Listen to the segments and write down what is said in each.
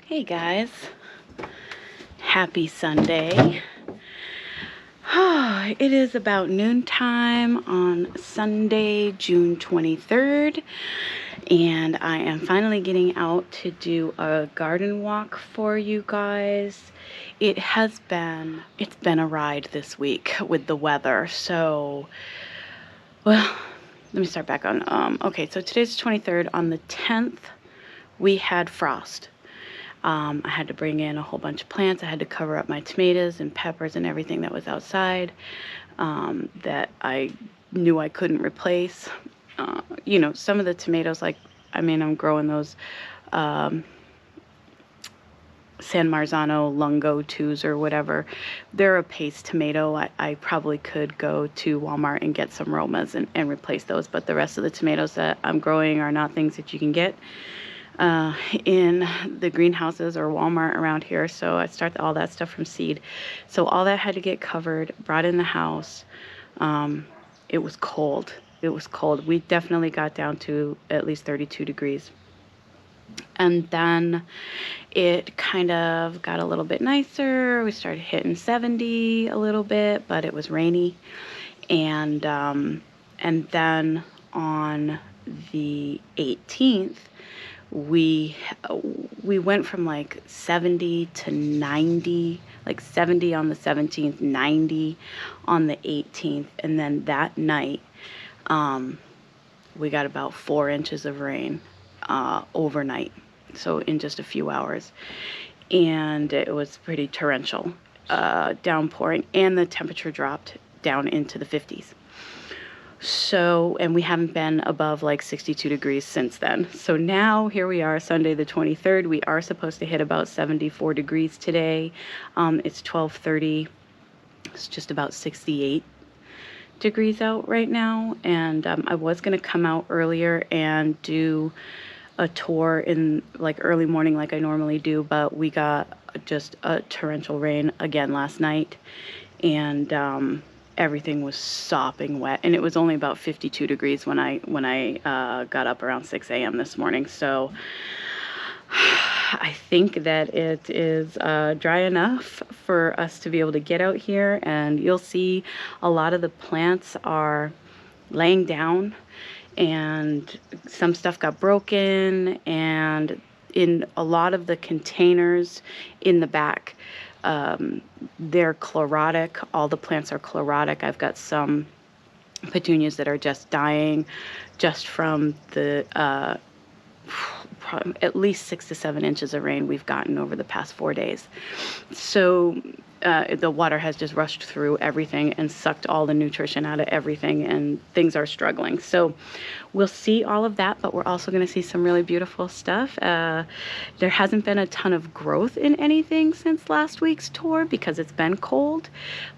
Hey guys, happy Sunday. It is about noontime on Sunday, June 23rd, and I am finally getting out to do a garden walk for you guys. It's been a ride this week with the weather, so, well, let me start back on, okay, so today's the 23rd. On the 10th, we had frost. I had to bring in a whole bunch of plants. I had to cover up my tomatoes and peppers and everything that was outside that I knew I couldn't replace. Some of the tomatoes, I'm growing those San Marzano Lungo 2s or whatever. They're a paste tomato. I probably could go to Walmart and get some Romas and replace those, but the rest of the tomatoes that I'm growing are not things that you can get in the greenhouses or Walmart around here. So I start all that stuff from seed. So all that had to get covered, brought in the house. It was cold. It was cold. We definitely got down to at least 32 degrees. And then it kind of got a little bit nicer. We started hitting 70 a little bit, but it was rainy. And then on the 18th, we went from like 70 to 90, like 70 on the 17th, 90 on the 18th, and then that night we got about 4 inches of rain overnight, so in just a few hours, and it was pretty torrential downpouring, and the temperature dropped down into the 50s. So, and we haven't been above like 62 degrees since then. So now here we are, Sunday the 23rd. We are supposed to hit about 74 degrees today. It's 12:30. It's just about 68 degrees out right now. And I was going to come out earlier and do a tour in like early morning like I normally do, but we got just a torrential rain again last night. And everything was sopping wet, and it was only about 52 degrees when I got up around 6 a.m. this morning. So I think that it is dry enough for us to be able to get out here, and you'll see a lot of the plants are laying down, and some stuff got broken, and in a lot of the containers in the back, they're chlorotic. All the plants are chlorotic. I've got some petunias that are just dying just from the at least 6 to 7 inches of rain we've gotten over the past 4 days. So the water has just rushed through everything and sucked all the nutrition out of everything, and things are struggling. So we'll see all of that, but we're also going to see some really beautiful stuff. There hasn't been a ton of growth in anything since last week's tour because it's been cold,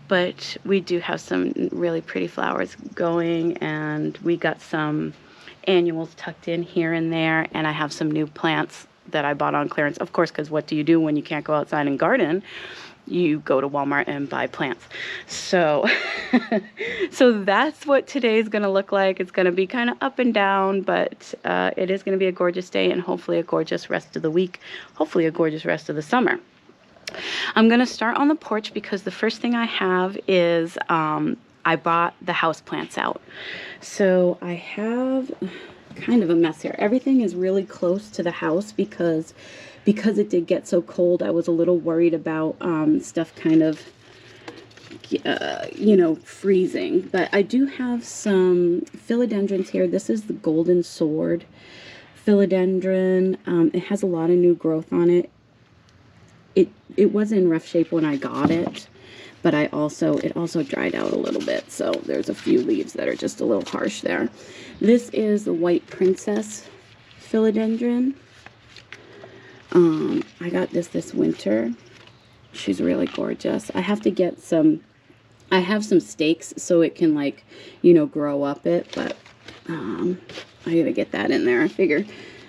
but we do have some really pretty flowers going, and we got some annuals tucked in here and there, and I have some new plants that I bought on clearance, of course, because what do you do when you can't go outside and garden? You go to Walmart and buy plants. So so that's what today is going to look like. It's going to be kind of up and down, but it is going to be a gorgeous day, and hopefully a gorgeous rest of the week, hopefully a gorgeous rest of the summer. I'm going to start on the porch because the first thing I have is I brought the house plants out. So I have kind of a mess here. Everything is really close to the house because it did get so cold. I was a little worried about stuff kind of freezing. But I do have some philodendrons here. This is the golden sword philodendron. It has a lot of new growth on it. It was in rough shape when I got it, but it also dried out a little bit, so there's a few leaves that are just a little harsh there. This is the white princess philodendron. I got this winter. She's really gorgeous. I have to get I have some stakes so it can grow up it, but I gotta get that in there. I figure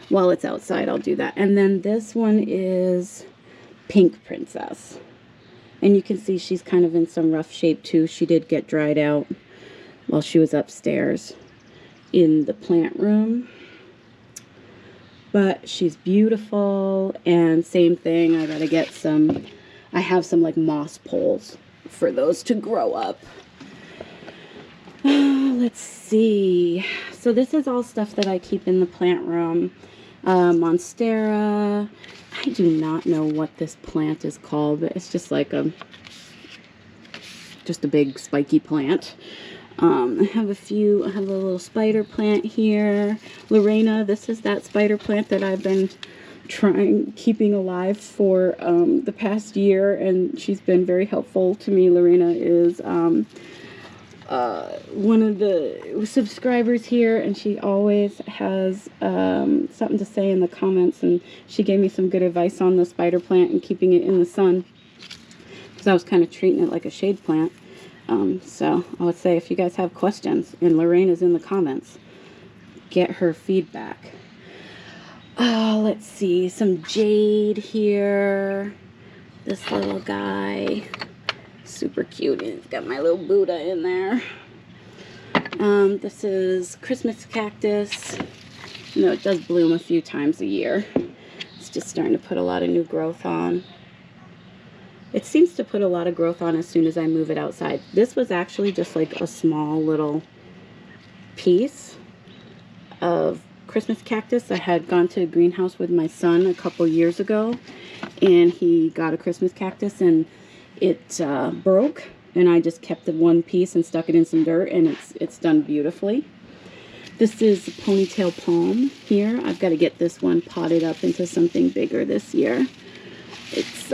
while it's outside I'll do that. And then this one is pink princess. And you can see she's kind of in some rough shape too. She did get dried out while she was upstairs in the plant room. but she's beautiful. And same thing, I gotta get some, I have some like moss poles for those to grow up. Let's see. So this is all stuff that I keep in the plant room. Monstera. I do not know what this plant is called, but it's just like a big spiky plant. I have a little spider plant here. Lorena, this is that spider plant that I've been keeping alive for the past year, and she's been very helpful to me. Lorena is one of the subscribers here, and she always has something to say in the comments, and she gave me some good advice on the spider plant and keeping it in the sun, because I was kind of treating it like a shade plant. So I would say if you guys have questions, and Lorena's in the comments, get her feedback. Let's see, some jade here. This little guy, super cute. He's got my little Buddha in there. This is Christmas cactus. You know, it does bloom a few times a year. It's just starting to put a lot of new growth on. It seems to put a lot of growth on as soon as I move it outside. This was actually just like a small little piece of Christmas cactus. I had gone to a greenhouse with my son a couple years ago, and he got a Christmas cactus, and it broke, and I just kept the one piece and stuck it in some dirt, and it's done beautifully. This is ponytail palm here. I've got to get this one potted up into something bigger this year. It's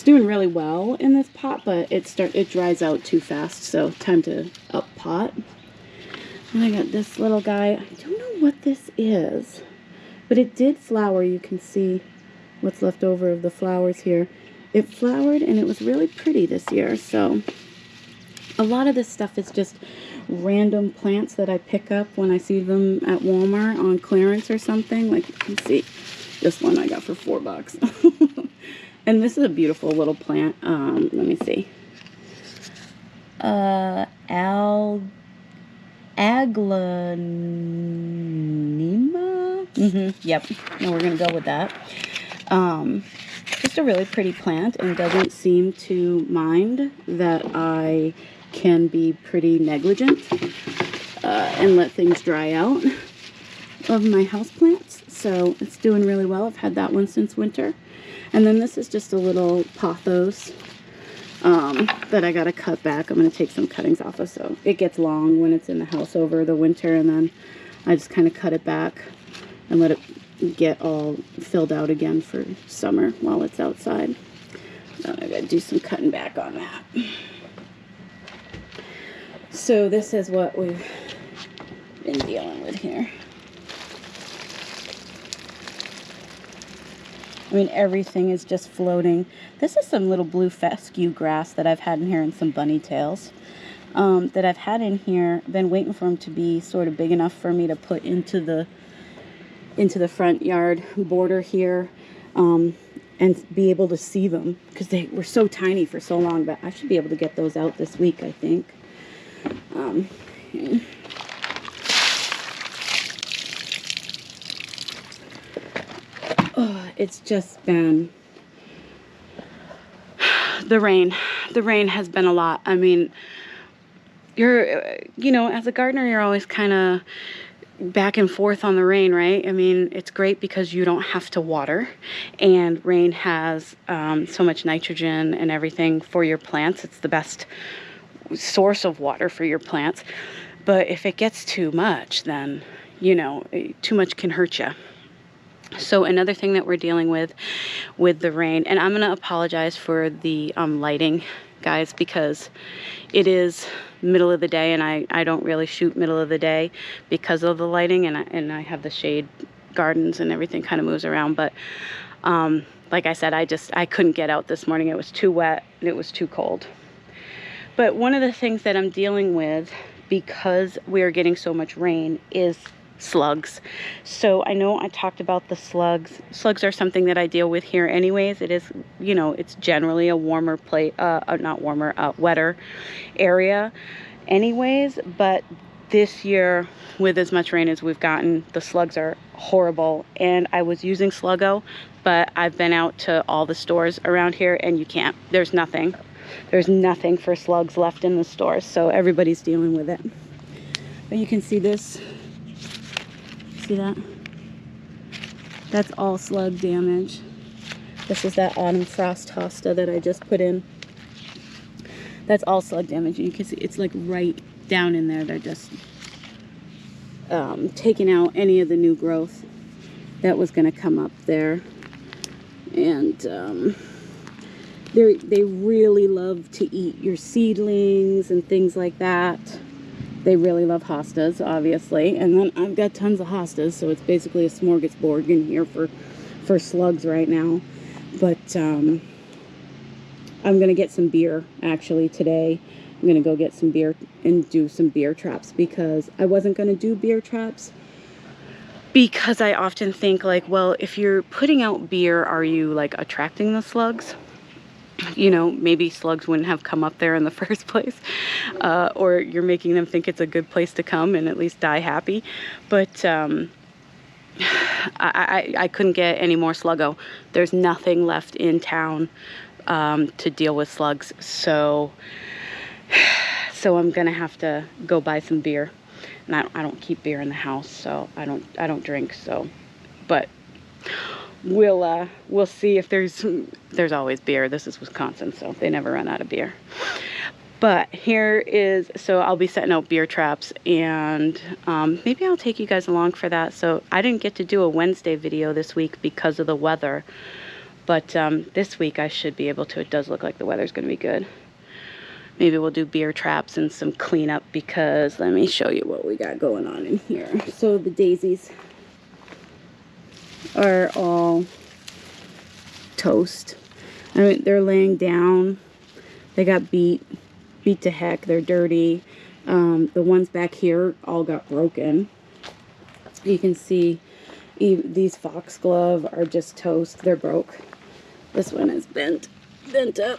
doing really well in this pot, but it dries out too fast, so time to up pot. And I got this little guy. I don't know what this is, but it did flower. You can see what's left over of the flowers here. It flowered, and it was really pretty this year. So a lot of this stuff is just random plants that I pick up when I see them at Walmart on clearance or something. Like you can see, this one I got for $4. And this is a beautiful little plant. Let me see. Aglaonema? Yep. No, we're going to go with that. Just a really pretty plant, and doesn't seem to mind that I can be pretty negligent and let things dry out of my houseplants. So it's doing really well. I've had that one since winter. And then this is just a little pothos that I got to cut back. I'm going to take some cuttings off of, so it gets long when it's in the house over the winter, and then I just kind of cut it back and let it get all filled out again for summer while it's outside. So I got to do some cutting back on that. So this is what we've been dealing with here. I mean, everything is just floating. This is some little blue fescue grass that I've had in here, and some bunny tails that I've had in here. Been waiting for them to be sort of big enough for me to put into the front yard border here, and be able to see them, because they were so tiny for so long. But I should be able to get those out this week, I think. It's just been the rain. The rain has been a lot. I mean, you know, as a gardener, you're always kind of back and forth on the rain, right? I mean, it's great because you don't have to water, and rain has so much nitrogen and everything for your plants. It's the best source of water for your plants. But if it gets too much, then, you know, too much can hurt you. So another thing that we're dealing with the rain, and I'm going to apologize for the lighting, guys, because it is middle of the day, and I don't really shoot middle of the day because of the lighting, and I have the shade gardens and everything kind of moves around. But like I said, I couldn't get out this morning. It was too wet and it was too cold. But one of the things that I'm dealing with, because we are getting so much rain, is slugs. So I know I talked about the slugs. Slugs are something that I deal with here anyways. It is, you know, it's generally a warmer wetter area anyways, but this year, with as much rain as we've gotten, the slugs are horrible. And I was using Sluggo, but I've been out to all the stores around here and you can't. There's nothing. There's nothing for slugs left in the stores, so everybody's dealing with it. But you can see this. See that? That's all slug damage. This is that autumn frost hosta that I just put in. That's all slug damage. You can see it's like right down in there. They're just taking out any of the new growth that was going to come up there. And they really love to eat your seedlings and things like that. They really love hostas, obviously. And then I've got tons of hostas, so it's basically a smorgasbord in here for slugs right now. But I'm going to get some beer, actually, today. I'm going to go get some beer and do some beer traps, because I wasn't going to do beer traps. Because I often think, like, well, if you're putting out beer, are you, like, attracting the slugs? You know, maybe slugs wouldn't have come up there in the first place. Or you're making them think it's a good place to come and at least die happy. But I couldn't get any more Sluggo. There's nothing left in town to deal with slugs. So I'm going to have to go buy some beer. And I don't keep beer in the house, so I don't drink. So, but we'll see if there's always beer. This is Wisconsin, so they never run out of beer. But here is, so I'll be setting out beer traps, and maybe I'll take you guys along for that. So I didn't get to do a Wednesday video this week because of the weather, but this week I should be able to. It does look like the weather's going to be good. Maybe we'll do beer traps and some cleanup, because let me show you what we got going on in here. So the daisies are all toast. I mean, they're laying down. They got beat to heck. They're dirty. The ones back here all got broken. You can see these foxglove are just toast. They're broke. This one is bent up.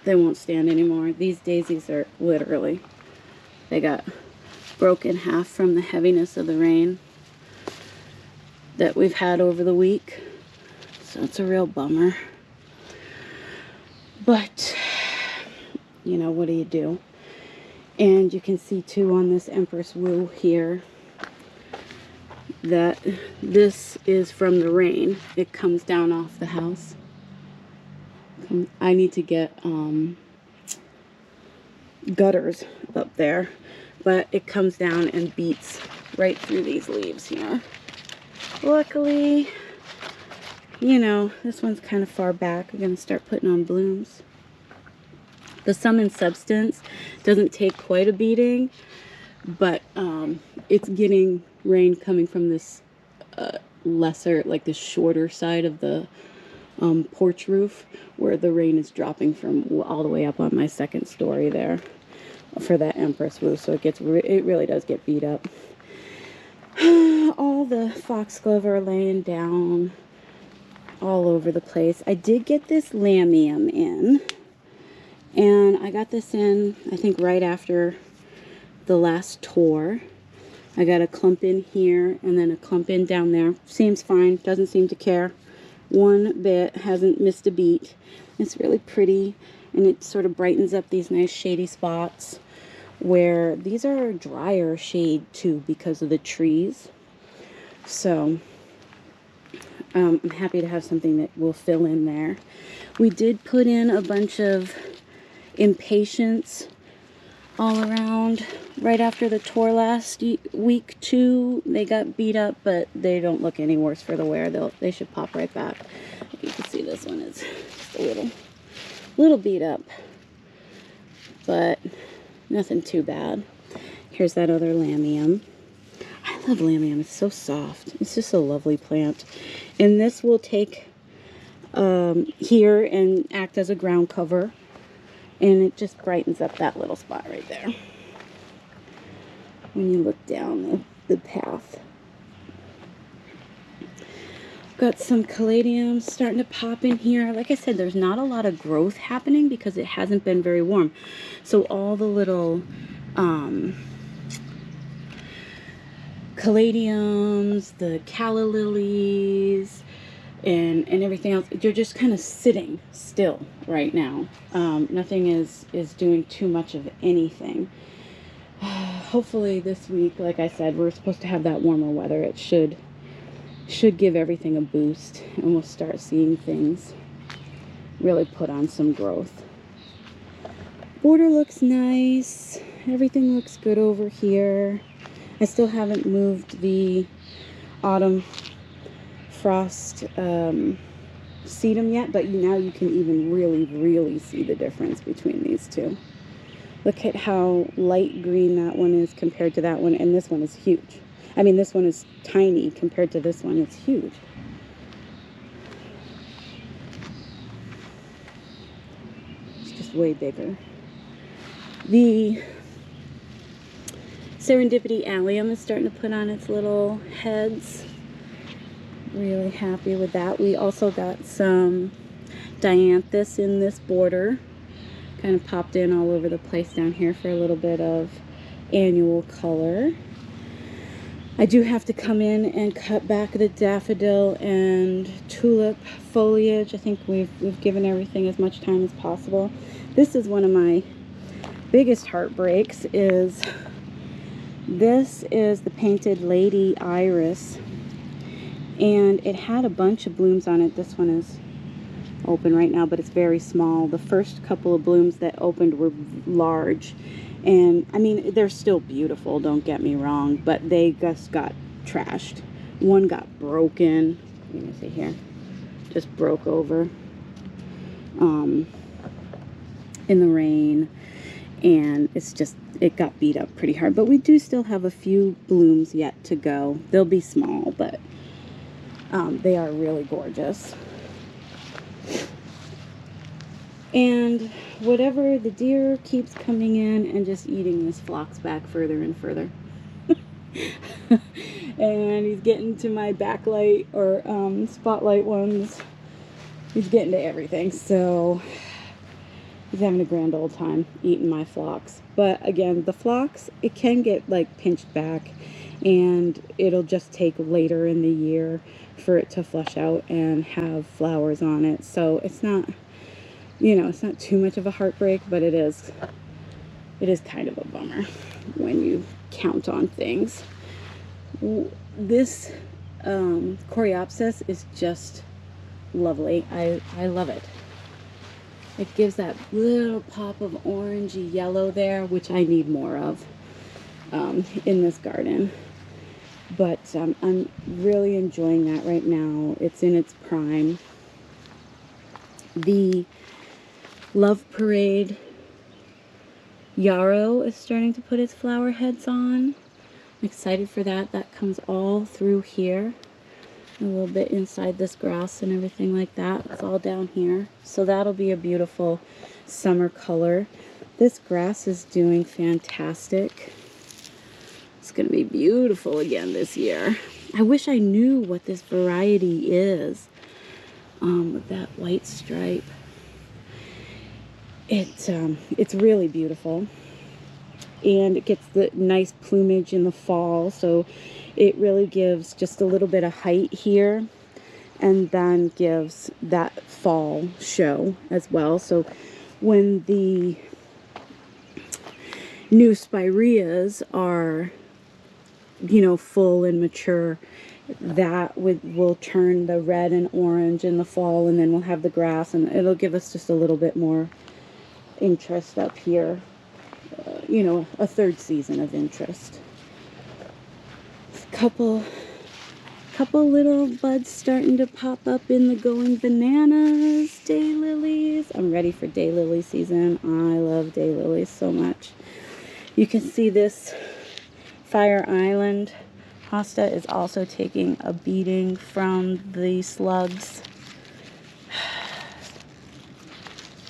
They won't stand anymore. These daisies are literally, they got broken half from the heaviness of the rain that we've had over the week. So it's a real bummer. But, you know, what do you do? And you can see too on this Empress Woo here that this is from the rain. It comes down off the house. I need to get gutters up there, but it comes down and beats right through these leaves here. Luckily, you know, this one's kind of far back. I'm going to start putting on blooms. The Sum and Substance doesn't take quite a beating, but it's getting rain coming from this lesser, like the shorter side of the porch roof, where the rain is dropping from all the way up on my second story there for that Empress Woo. So it really does get beat up. All the foxglove are laying down all over the place. I did get this lamium in, and I got this in, I think, right after the last tour. I got a clump in here and then a clump in down there. Seems fine, doesn't seem to care one bit, hasn't missed a beat. It's really pretty, and it sort of brightens up these nice shady spots where these are drier shade too because of the trees. So I'm happy to have something that will fill in there. We did put in a bunch of impatiens all around right after the tour last week too. They got beat up, but they don't look any worse for the wear. They should pop right back. You can see this one is just a little beat up, but nothing too bad. Here's that other lamium. I love lamium. It's so soft. It's just a lovely plant. And this will take here and act as a ground cover. And it just brightens up that little spot right there when you look down the path. Got some caladiums starting to pop in here. Like I said, there's not a lot of growth happening because it hasn't been very warm. So all the little caladiums, the calla lilies, and everything else, they're just kind of sitting still right now. Nothing is doing too much of anything. Hopefully this week, like I said, we're supposed to have that warmer weather. It should give everything a boost, and we'll start seeing things really put on some growth. Border looks nice. Everything looks good over here. I still haven't moved the autumn frost sedum yet, but now you can even really see the difference between these two. Look at how light green that one is compared to that one, and this one is huge. I mean, this one is tiny compared to this one. It's huge. It's just way bigger. The Serendipity allium is starting to put on its little heads. Really happy with that. We also got some dianthus in this border. Kind of popped in all over the place down here for a little bit of annual color. I do have to come in and cut back the daffodil and tulip foliage. I think we've given everything as much time as possible. This is one of my biggest heartbreaks. This is the Painted Lady Iris, and it had a bunch of blooms on it. This one is open right now, but it's very small. The first couple of blooms that opened were large, and I mean, they're still beautiful, don't get me wrong, but they just got trashed. One got broken. Let me see here. Just broke over in the rain, and it got beat up pretty hard. But we do still have a few blooms yet to go. They'll be small, but they are really gorgeous. And whatever, the deer keeps coming in and just eating this phlox back further and further. And he's getting to my backlight or spotlight ones. He's getting to everything, so he's having a grand old time eating my phlox. But again, the phlox, it can get like pinched back, and it'll just take later in the year for it to flush out and have flowers on it. So it's not, you know, it's not too much of a heartbreak, but it is kind of a bummer when you count on things. This coreopsis is just lovely. I love it. It gives that little pop of orangey yellow there, which I need more of in this garden. But I'm really enjoying that right now. It's in its prime. The Love Parade yarrow is starting to put its flower heads on. I'm excited for that. That comes all through here. A little bit inside this grass and everything like that. It's all down here. So that'll be a beautiful summer color. This grass is doing fantastic. It's going to be beautiful again this year. I wish I knew what this variety is with that white stripe. It's really beautiful, and it gets the nice plumage in the fall, so it really gives just a little bit of height here, and then gives that fall show as well. So when the new spireas are, you know, full and mature, that will turn the red and orange in the fall, and then we'll have the grass, and it'll give us just a little bit more interest up here. You know, a third season of interest. Couple little buds starting to pop up in the Going Bananas daylilies. I'm ready for daylily season. I love daylilies so much. You can see this Fire Island hosta is also taking a beating from the slugs.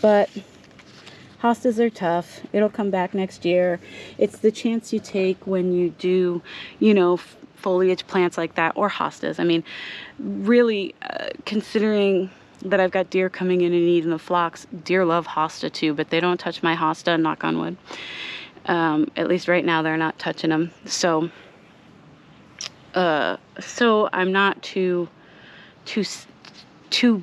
But Hostas are tough. It'll come back next year. It's the chance you take when you do, you know, foliage plants like that, or hostas. I mean, really, considering that I've got deer coming in and eating the phlox, deer love hosta too, but they don't touch my hosta, knock on wood. At least right now they're not touching them. So I'm not too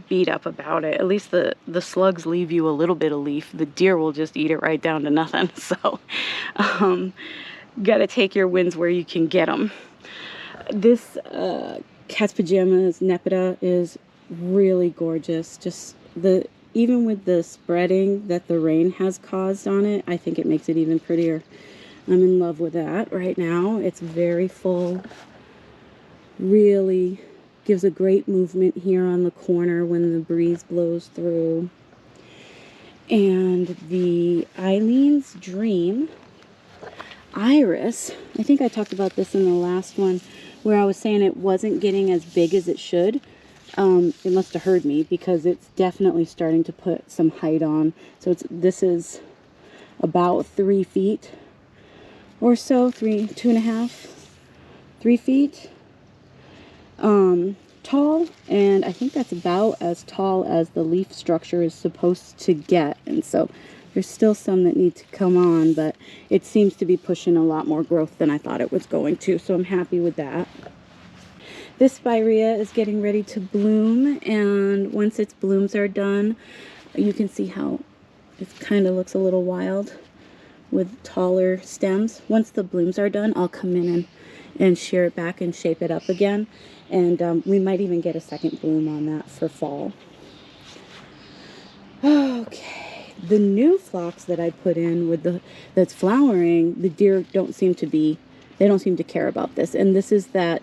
beat up about it. At least the slugs leave you a little bit of leaf. The deer will just eat it right down to nothing. So, gotta take your wins where you can get them. This Cat's Pajamas Nepeta is really gorgeous. Just even with the spreading that the rain has caused on it, I think it makes it even prettier. I'm in love with that right now. It's very full. Really gives a great movement here on the corner when the breeze blows through. And the Eileen's Dream Iris, I think I talked about this in the last one, where I was saying it wasn't getting as big as it should. It must have heard me, because it's definitely starting to put some height on. So this is about 3 feet or so, 2.5, 3 feet tall, and I think that's about as tall as the leaf structure is supposed to get. And so there's still some that need to come on, but it seems to be pushing a lot more growth than I thought it was going to, so I'm happy with that. This spirea is getting ready to bloom, and once its blooms are done, you can see how it kind of looks a little wild with taller stems. Once the blooms are done, I'll come in and shear it back and shape it up again. And we might even get a second bloom on that for fall. Okay, the new phlox that I put in with that's flowering, the deer don't seem to care about this. And this is that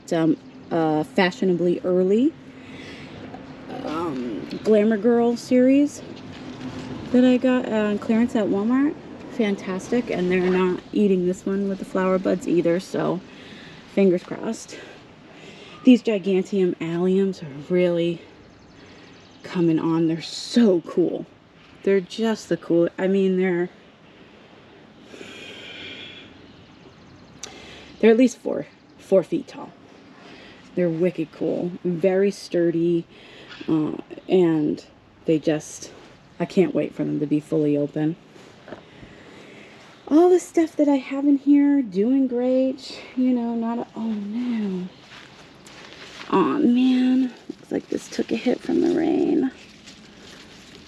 Fashionably Early Glamour Girl series that I got on clearance at Walmart. Fantastic, and they're not eating this one with the flower buds either, so fingers crossed. These Gigantium alliums are really coming on. They're so cool. They're just the cool. I mean, they're at least 4 feet tall. They're wicked cool, very sturdy, and I can't wait for them to be fully open. All the stuff that I have in here, doing great. You know, oh no. Oh man, looks like this took a hit from the rain.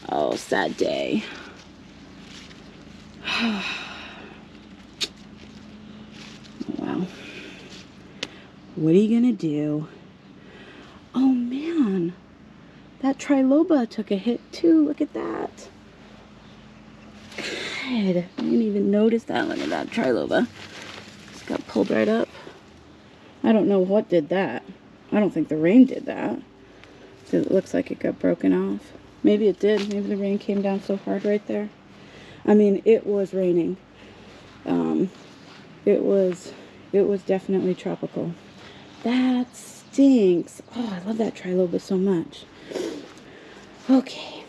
Oh, sad day. Wow. What are you gonna do? Oh man, that triloba took a hit too. Look at that. God, I didn't even notice that. Look at that triloba. Just got pulled right up. I don't know what did that. I don't think the rain did that. It looks like it got broken off. Maybe it did. Maybe the rain came down so hard right there. I mean, it was raining. It was definitely tropical. That stinks. Oh, I love that triloba so much. Okay.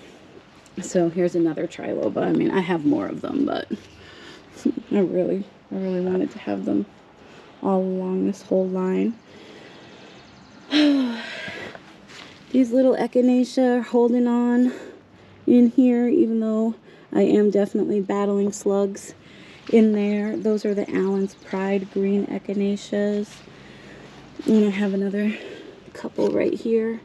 So here's another triloba. I mean, I have more of them, but I really wanted to have them all along this whole line. These little echinacea are holding on in here, even though I am definitely battling slugs in there. Those are the Allen's Pride green echinaceas. And I have another couple right here.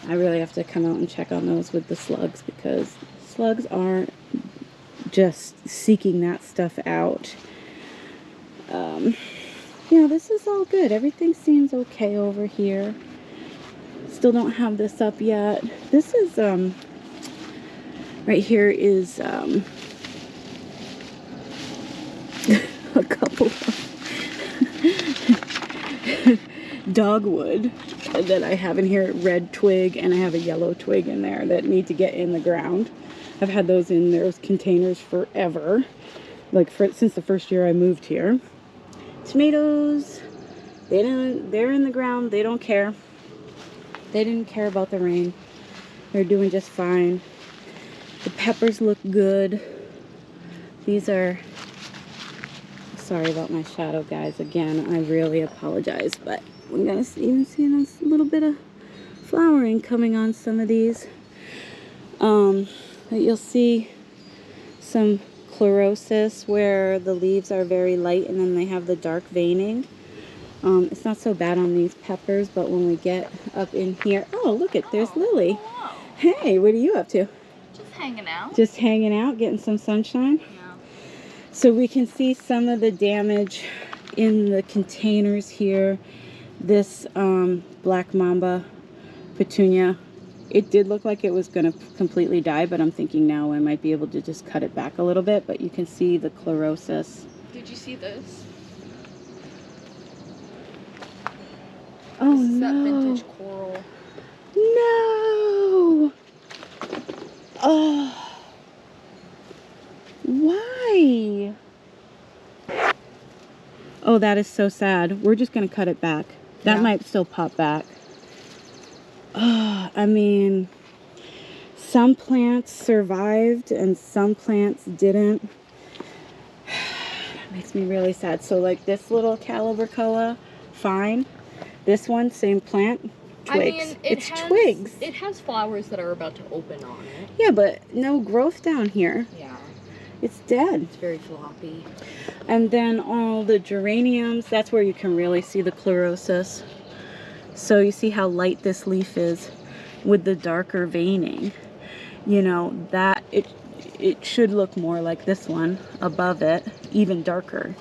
I really have to come out and check on those with the slugs, because slugs are just seeking that stuff out. Yeah, this is all good. Everything seems okay over here. Still don't have this up yet. This is, right here is, a couple of dogwood that I have in here, red twig, and I have a yellow twig in there that need to get in the ground. I've had those in those containers forever, like since the first year I moved here. Tomatoes, they're in the ground. They don't care. They didn't care about the rain. They're doing just fine. The peppers look good. These are, sorry about my shadow, guys. Again, I really apologize, but we're gonna even see a little bit of flowering coming on some of these. But you'll see some chlorosis where the leaves are very light and then they have the dark veining. It's not so bad on these peppers, but when we get up in here, oh, look it, there's Lily. Hello. Hey, what are you up to? Just hanging out. Just hanging out, getting some sunshine? Yeah. So we can see some of the damage in the containers here. This black mamba petunia, it did look like it was going to completely die, but I'm thinking now I might be able to just cut it back a little bit, but you can see the chlorosis. Did you see this? Oh, This is no. that vintage coral. No! Oh. Why? Oh, that is so sad. We're just going to cut it back. That might still pop back. Oh, I mean, some plants survived and some plants didn't. That makes me really sad. So like this little calibrachoa, fine. This one, same plant, twigs. I mean, it's twigs. It has flowers that are about to open on it. Yeah, but no growth down here. Yeah. It's dead. It's very floppy. And then all the geraniums, that's where you can really see the chlorosis. So you see how light this leaf is with the darker veining. You know, that it should look more like this one above it, even darker.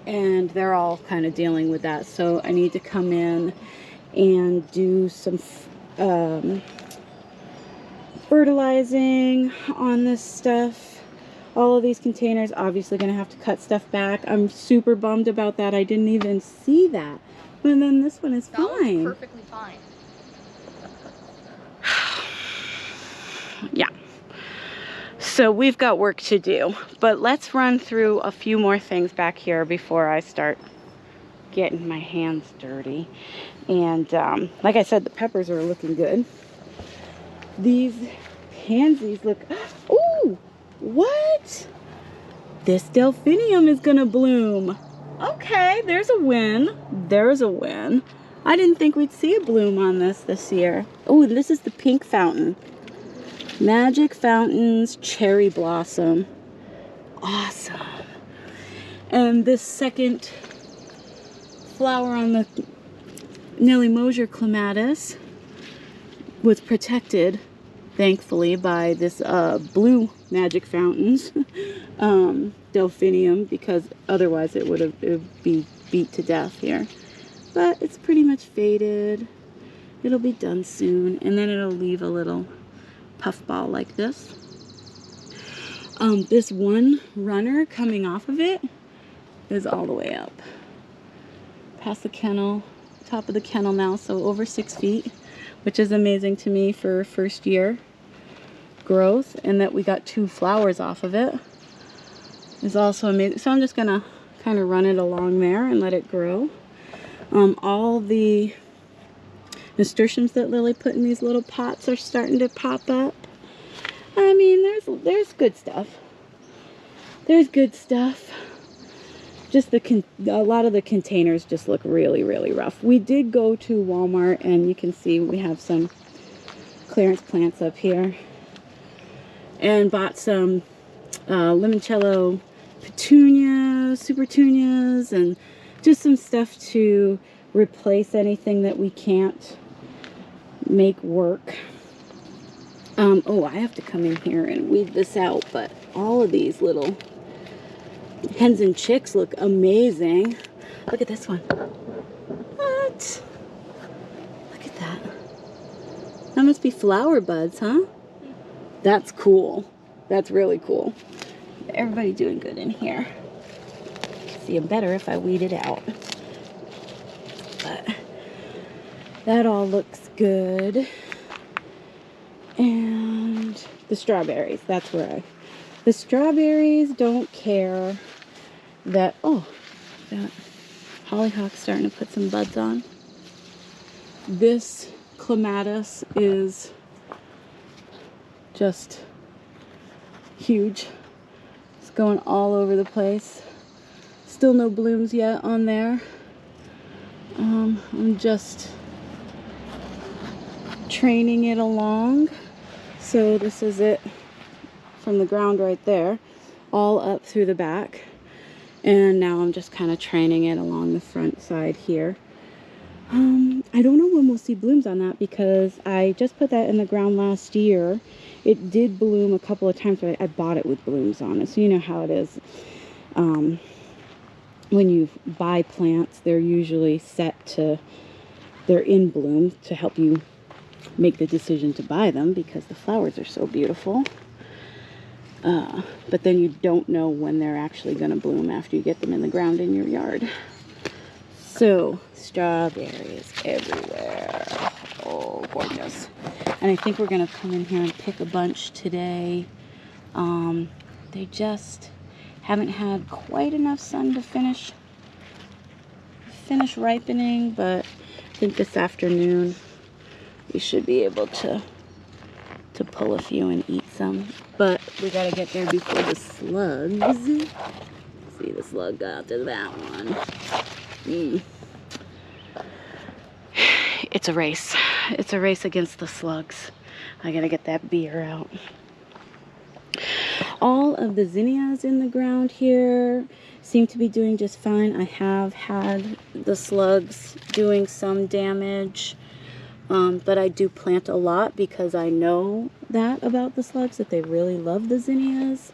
And they're all kind of dealing with that. So I need to come in and do some fertilizing on this stuff. All of these containers, obviously going to have to cut stuff back. I'm super bummed about that. I didn't even see that. And then this one is fine. That one's perfectly fine. Yeah. So we've got work to do, but let's run through a few more things back here before I start getting my hands dirty. And like I said, the peppers are looking good. These pansies look, ooh, what? This delphinium is gonna bloom. Okay, there's a win. There's a win. I didn't think we'd see a bloom on this year. Oh, this is the pink fountain. Magic Fountains Cherry Blossom. Awesome. And this second flower on the Nellie Mosier clematis was protected, thankfully, by this blue Magic Fountains delphinium, because otherwise it would be beat to death here. But it's pretty much faded. It'll be done soon, and then it'll leave a little puffball like this. This one runner coming off of it is all the way up past the kennel, top of the kennel now, so over 6 feet, which is amazing to me for first year growth. And that we got 2 flowers off of it is also amazing. So I'm just gonna kind of run it along there and let it grow. All the nasturtiums that Lily put in these little pots are starting to pop up. I mean, there's good stuff. There's good stuff. Just a lot of the containers just look really, really rough. We did go to Walmart, and you can see we have some clearance plants up here. And bought some limoncello petunias, supertunias, and just some stuff to replace anything that we can't make work. Oh, I have to come in here and weed this out, but all of these little hens and chicks look amazing. Look at this one. What? Look at that. That must be flower buds, huh? That's cool. That's really cool. Everybody doing good in here. See them better if I weed it out. But that all looks good. And the strawberries, that's where the strawberries don't care that, oh, that hollyhock's starting to put some buds on. This clematis is just huge. going all over the place. Still no blooms yet on there. I'm just training it along. So this is it from the ground right there, all up through the back. And now I'm just kind of training it along the front side here. I don't know when we'll see blooms on that because I just put that in the ground last year. It did bloom a couple of times, but I bought it with blooms on it. So you know how it is. When you buy plants, they're usually they're in bloom to help you make the decision to buy them because the flowers are so beautiful. But then you don't know when they're actually going to bloom after you get them in the ground in your yard. So, strawberries everywhere. Oh, gorgeous. And I think we're going to come in here and pick a bunch today. They just haven't had quite enough sun to finish ripening, but I think this afternoon we should be able to pull a few and eat some. But we got to get there before the slugs. See, the slug got after that one. It's a race. It's a race against the slugs. I gotta get that beer out. All of the zinnias in the ground here seem to be doing just fine. I have had the slugs doing some damage, but I do plant a lot because I know that about the slugs, that they really love the zinnias.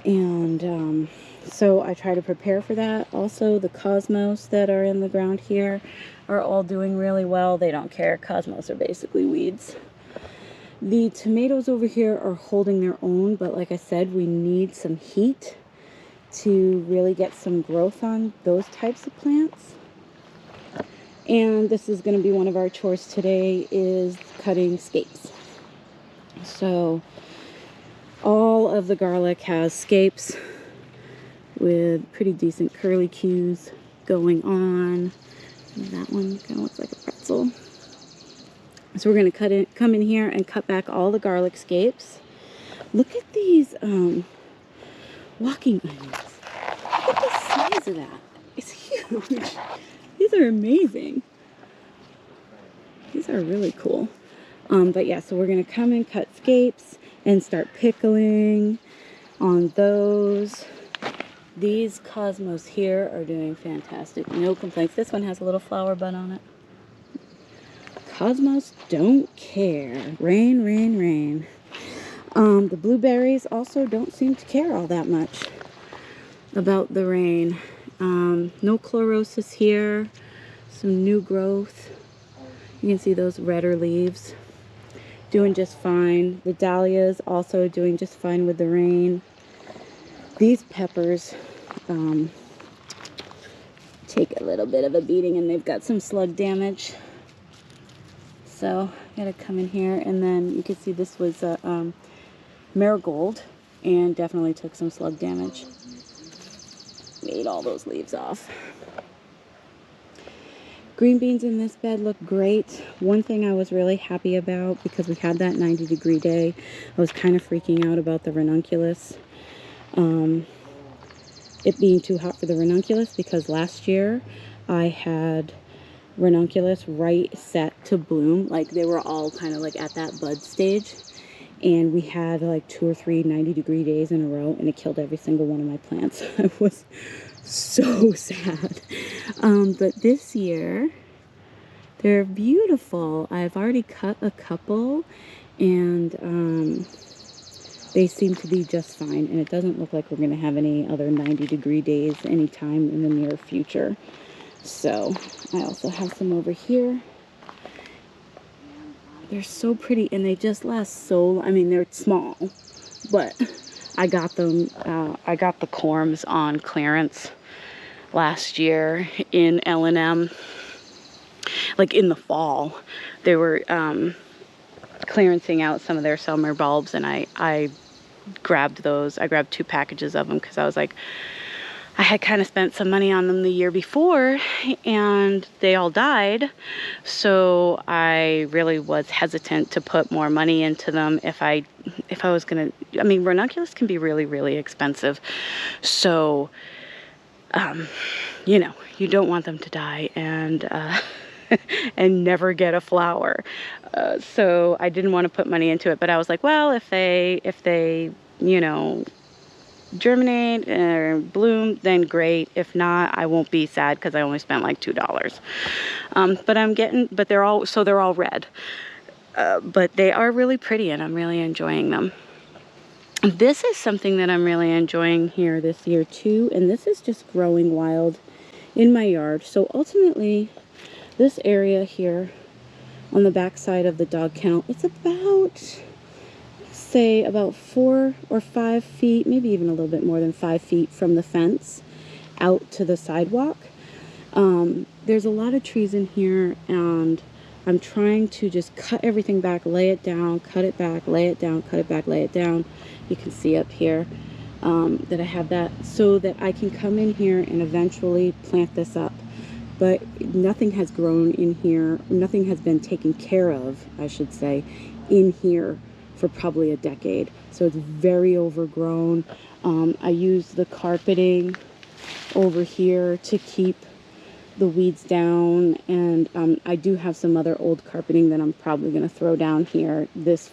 And so I try to prepare for that. Also, the cosmos that are in the ground here are all doing really well. They don't care. Cosmos are basically weeds. The tomatoes over here are holding their own, but like I said, we need some heat to really get some growth on those types of plants. And this is going to be one of our chores today, is cutting scapes. So all of the garlic has scapes with pretty decent curlicues going on. That one kind of looks like a pretzel. So we're going to come in here and cut back all the garlic scapes. Look at these walking onions. Look at the size of that. It's huge. These are amazing. These are really cool. But yeah, so we're going to come and cut scapes and start pickling on those. These cosmos here are doing fantastic. No complaints. This one has a little flower bud on it. Cosmos don't care. Rain, rain, rain. The blueberries also don't seem to care all that much about the rain. No chlorosis here. Some new growth. You can see those redder leaves. Doing just fine. The dahlias also doing just fine with the rain. These peppers take a little bit of a beating, and they've got some slug damage. So I gotta come in here, and then you can see this was a marigold, and definitely took some slug damage. Made all those leaves off. Green beans in this bed look great. One thing I was really happy about, because we had that 90-degree day, I was kind of freaking out about the ranunculus. It being too hot for the ranunculus, because last year I had ranunculus right set to bloom. Like, they were all kind of like at that bud stage. And we had like 2 or 3 90-degree days in a row, and it killed every single one of my plants. I was so sad. But this year, they're beautiful. I've already cut a couple, and they seem to be just fine. And it doesn't look like we're going to have any other 90-degree days anytime in the near future. So I also have some over here. They're so pretty, and they just last so, I mean, they're small, but I got them, I got the corms on clearance last year in L&M, like in the fall. They were clearancing out some of their summer bulbs, and I grabbed those. I grabbed 2 packages of them because I was like, I had kind of spent some money on them the year before and they all died. So I really was hesitant to put more money into them if I was gonna, I mean, ranunculus can be really, really expensive. So, you know, you don't want them to die and, and never get a flower. So I didn't want to put money into it, but I was like, well, if they, you know, germinate or bloom, then great. If not, I won't be sad because I only spent like $2. But they're all red. But they are really pretty and I'm really enjoying them. This is something that I'm really enjoying here this year too, and this is just growing wild in my yard. So ultimately, this area here on the back side of the dog kennel, it's about, say, about 4 or 5 feet, maybe even a little bit more than 5 feet from the fence out to the sidewalk. There's a lot of trees in here, and I'm trying to just cut everything back, lay it down, cut it back, lay it down, cut it back, lay it down. You can see up here that I have that so that I can come in here and eventually plant this up. But nothing has grown in here. Nothing has been taken care of, I should say, in here for probably a decade. So it's very overgrown. I use the carpeting over here to keep the weeds down, and I do have some other old carpeting that I'm probably going to throw down here this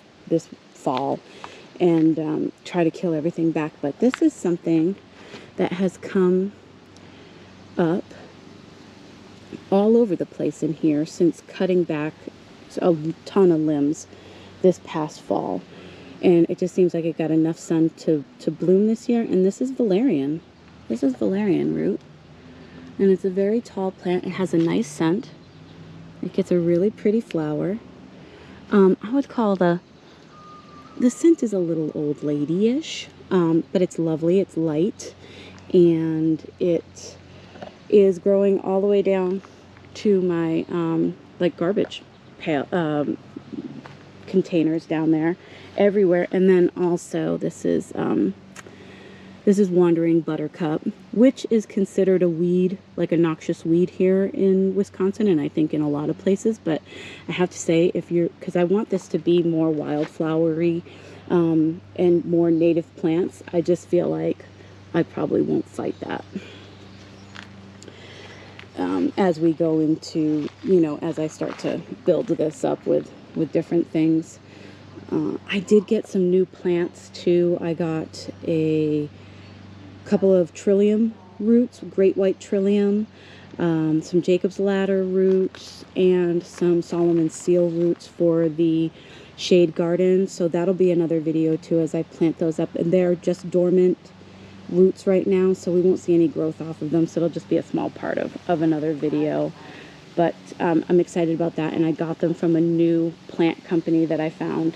fall and try to kill everything back. But this is something that has come up all over the place in here since cutting back a ton of limbs this past fall, and it just seems like it got enough sun to bloom this year. And this is valerian root, and it's a very tall plant. It has a nice scent. It gets a really pretty flower. I would call the scent is a little old lady-ish, but it's lovely. It's light, and it is growing all the way down to my like garbage containers down there everywhere. And then also this is wandering buttercup, which is considered a weed, like a noxious weed here in Wisconsin, and I think in a lot of places. But I have to say, because I want this to be more wildflowery and more native plants, I just feel like I probably won't fight that. As we go into, you know, as I start to build this up with different things. I did get some new plants too. I got a couple of trillium roots, great white trillium, some Jacob's ladder roots, and some Solomon seal roots for the shade garden. So that'll be another video too as I plant those up, and they're just dormant roots right now, so we won't see any growth off of them, so it'll just be a small part of another video. But I'm excited about that, and I got them from a new plant company that I found.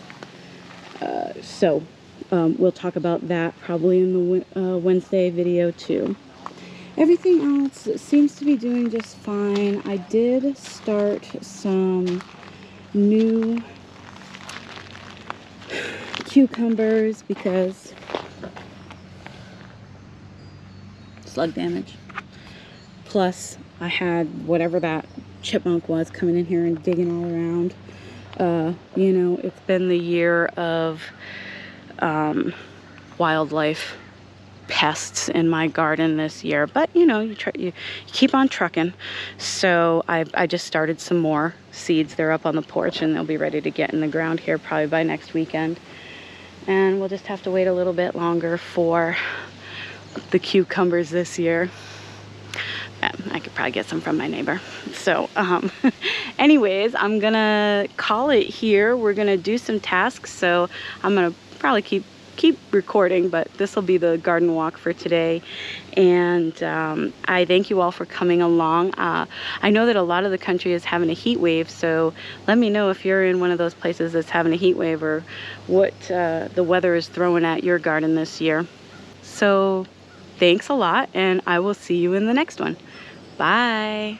So we'll talk about that probably in the Wednesday video too. Everything else seems to be doing just fine. I did start some new cucumbers because slug damage. Plus, I had whatever that chipmunk was coming in here and digging all around. You know, it's been the year of wildlife pests in my garden this year, but you know, you keep on trucking. So I just started some more seeds. They're up on the porch and they'll be ready to get in the ground here probably by next weekend. And we'll just have to wait a little bit longer for the cucumbers this year. I could probably get some from my neighbor. So anyways, I'm gonna call it here. We're gonna do some tasks, so I'm gonna probably keep recording, but this will be the garden walk for today. And I thank you all for coming along. I know that a lot of the country is having a heat wave, so let me know if you're in one of those places that's having a heat wave, or what the weather is throwing at your garden this year. So thanks a lot, and I will see you in the next one. Bye.